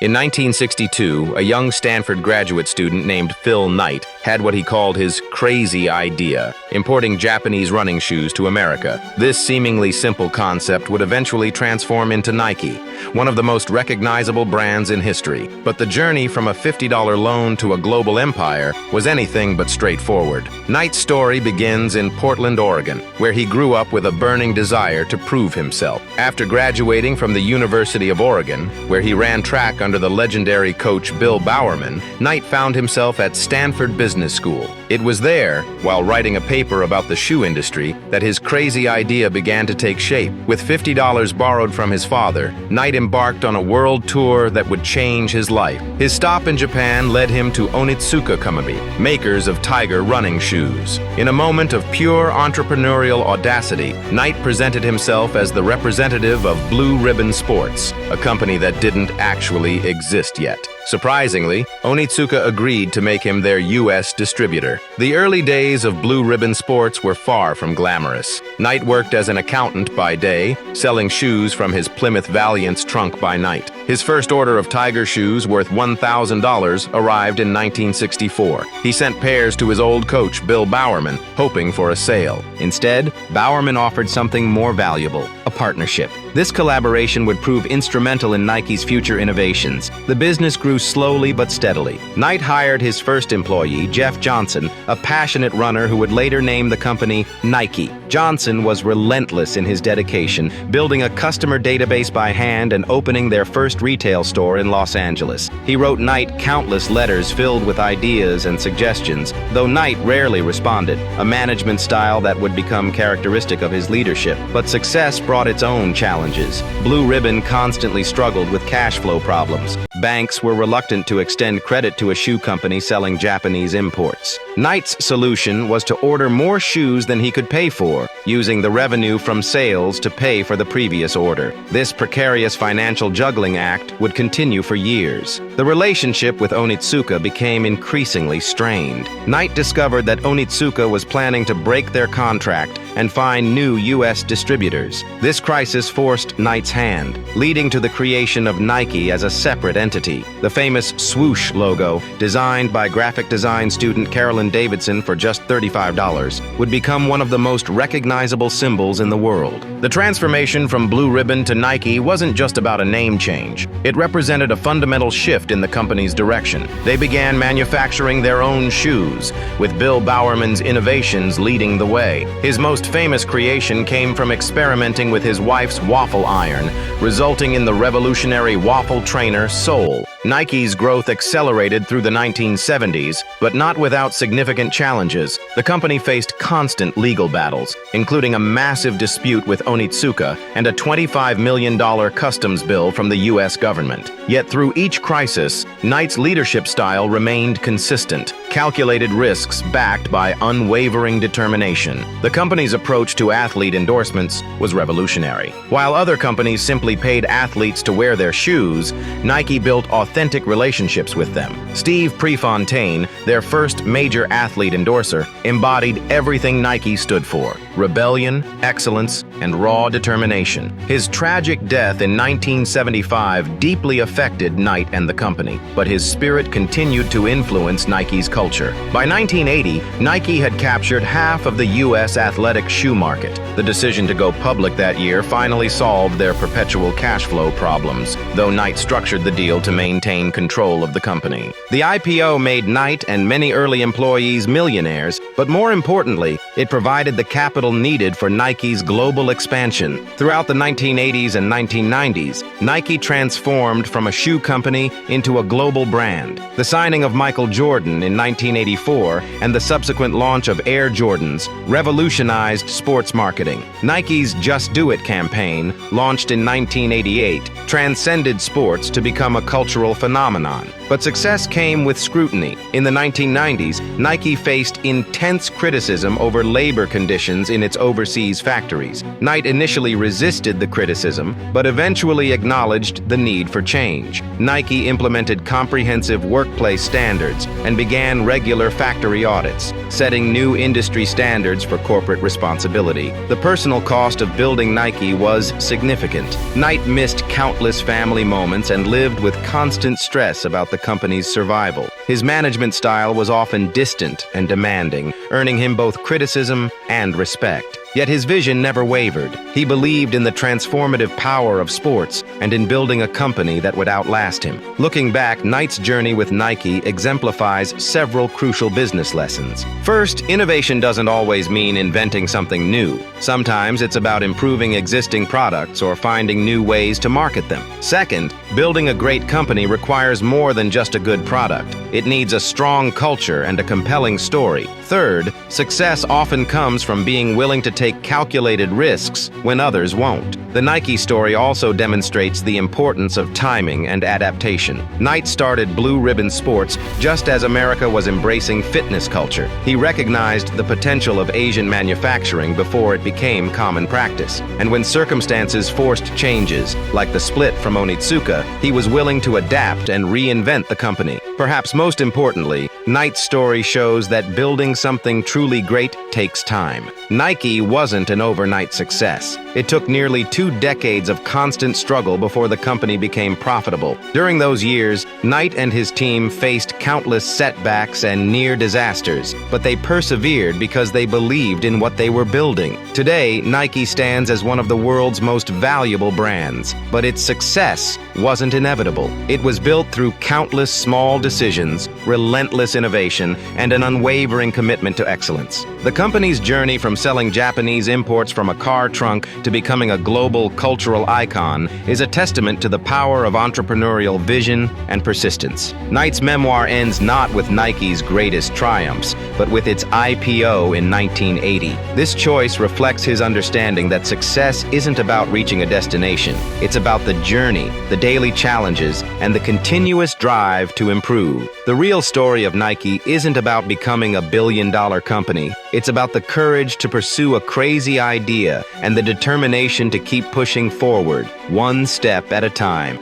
In 1962, a young Stanford graduate student named Phil Knight had what he called his crazy idea, importing Japanese running shoes to America. This seemingly simple concept would eventually transform into Nike, one of the most recognizable brands in history. But the journey from a $50 loan to a global empire was anything but straightforward. Knight's story begins in Portland, Oregon, where he grew up with a burning desire to prove himself. After graduating from the University of Oregon, where he ran track under the legendary coach Bill Bowerman, Knight found himself at Stanford Business School. It was there, while writing a paper about the shoe industry, that his crazy idea began to take shape. With $50 borrowed from his father, Knight embarked on a world tour that would change his life. His stop in Japan led him to Onitsuka Kumabi, makers of Tiger running shoes. In a moment of pure entrepreneurial audacity, Knight presented himself as the representative of Blue Ribbon Sports, a company that didn't actually exist yet. Surprisingly, Onitsuka agreed to make him their U.S. distributor. The early days of Blue Ribbon Sports were far from glamorous. Knight worked as an accountant by day, selling shoes from his Plymouth Valiant's trunk by night. His first order of Tiger shoes worth $1,000 arrived in 1964. He sent pairs to his old coach, Bill Bowerman, hoping for a sale. Instead, Bowerman offered something more valuable, a partnership. This collaboration would prove instrumental in Nike's future innovations. The business grew slowly but steadily. Knight hired his first employee, Jeff Johnson, a passionate runner who would later name the company Nike. Johnson was relentless in his dedication, building a customer database by hand and opening their first retail store in Los Angeles. He wrote Knight countless letters filled with ideas and suggestions, though Knight rarely responded, a management style that would become characteristic of his leadership. But success brought its own challenges. Blue Ribbon constantly struggled with cash flow problems. Banks were reluctant to extend credit to a shoe company selling Japanese imports. Knight's solution was to order more shoes than he could pay for, using the revenue from sales to pay for the previous order. This precarious financial juggling act would continue for years. The relationship with Onitsuka became increasingly strained. Knight discovered that Onitsuka was planning to break their contract and find new U.S. distributors. This crisis forced Knight's hand, leading to the creation of Nike as a separate entity. The famous swoosh logo, designed by graphic design student Carolyn Davidson for just $35, would become one of the most recognizable symbols in the world. The transformation from Blue Ribbon to Nike wasn't just about a name change. It represented a fundamental shift in the company's direction. They began manufacturing their own shoes, with Bill Bowerman's innovations leading the way. His most famous creation came from experimenting with his wife's waffle iron, resulting in the revolutionary waffle trainer Soul. Nike's growth accelerated through the 1970s, but not without significant challenges. The company faced constant legal battles, including a massive dispute with Onitsuka and a $25 million customs bill from the U.S. government. Yet through each crisis, Knight's leadership style remained consistent, calculated risks backed by unwavering determination. The company's approach to athlete endorsements was revolutionary. While other companies simply paid athletes to wear their shoes, Nike built authentic relationships with them. Steve Prefontaine, their first major athlete endorser, embodied everything Nike stood for: rebellion, excellence, and raw determination. His tragic death in 1975 deeply affected Knight and the company, but his spirit continued to influence Nike's culture. By 1980, Nike had captured half of the U.S. athletic shoe market. The decision to go public that year finally solved their perpetual cash flow problems, though Knight structured the deal to maintain control of the company. The IPO made Knight and many early employees millionaires, but more importantly, it provided the capital needed for Nike's global expansion. Throughout the 1980s and 1990s, Nike transformed from a shoe company into a global brand. The signing of Michael Jordan in 1984 and the subsequent launch of Air Jordans revolutionized sports marketing. Nike's Just Do It campaign, launched in 1988, transcended sports to become a cultural phenomenon. But success came with scrutiny. In the 1990s, Nike faced intense intense criticism over labor conditions in its overseas factories. Knight initially resisted the criticism, but eventually acknowledged the need for change. Nike implemented comprehensive workplace standards and began regular factory audits, setting new industry standards for corporate responsibility. The personal cost of building Nike was significant. Knight missed countless family moments and lived with constant stress about the company's survival. His management style was often distant and demanding, earning him both criticism and respect. Yet his vision never wavered. He believed in the transformative power of sports and in building a company that would outlast him. Looking back, Knight's journey with Nike exemplifies several crucial business lessons. First, innovation doesn't always mean inventing something new. Sometimes it's about improving existing products or finding new ways to market them. Second, building a great company requires more than just a good product. It needs a strong culture and a compelling story. Third, success often comes from being willing to take calculated risks when others won't. The Nike story also demonstrates the importance of timing and adaptation. Knight started Blue Ribbon Sports just as America was embracing fitness culture. He recognized the potential of Asian manufacturing before it became common practice. And when circumstances forced changes, like the split from Onitsuka, he was willing to adapt and reinvent the company. Perhaps most importantly, Knight's story shows that building something truly great takes time. Nike wasn't an overnight success. It took nearly 2 decades of constant struggle before the company became profitable. During those years, Knight and his team faced countless setbacks and near disasters, but they persevered because they believed in what they were building. Today, Nike stands as one of the world's most valuable brands, but its success wasn't inevitable. It was built through countless small decisions, relentless innovation, and an unwavering commitment to excellence. The company's journey from selling Japanese imports from a car trunk to becoming a global cultural icon is a testament to the power of entrepreneurial vision and persistence. Knight's memoir ends not with Nike's greatest triumphs, but with its IPO in 1980. This choice reflects his understanding that success isn't about reaching a destination. It's about the journey, the daily challenges, and the continuous drive to improve. The real story of Nike isn't about becoming a billion-dollar company. It's about the courage to pursue a crazy idea and the determination to keep pushing forward, one step at a time.